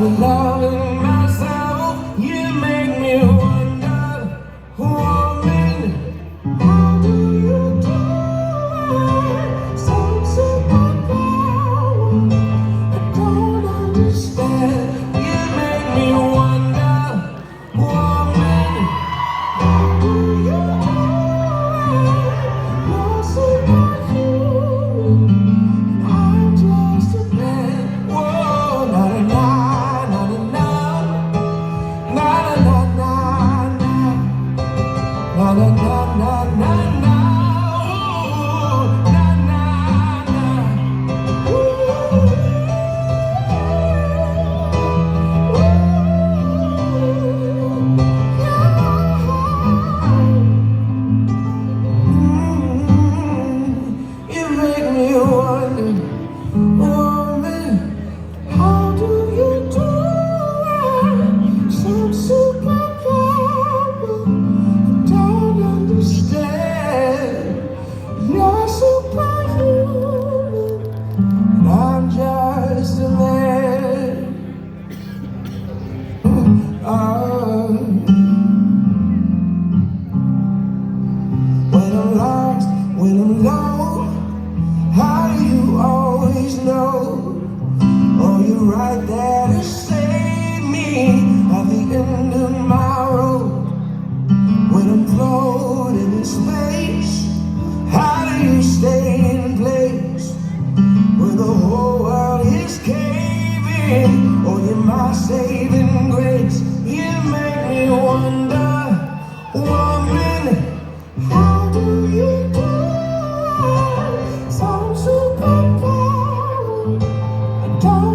to loving myself. You make me wonder, woman, how do you do it? Some superpower I don't understand. You make me wonder, woman, how do you do it? You're superhuman, I'm just a man. Whoa, na na na na na na na na na na na na na na na. Ooh, na na na. You make me wonder, woman, how do you do it? Some superpower I don't understand. You're superhuman, and I'm just a man. When I'm lost, when I'm low, how do you always know? Oh, you're right there to save me at the end of my road. When I'm floating in space, how do you stay in place when the whole world is caving? Oh, you're my saving grace. You make me wonder, woman, how do you do it? Some superpower I don't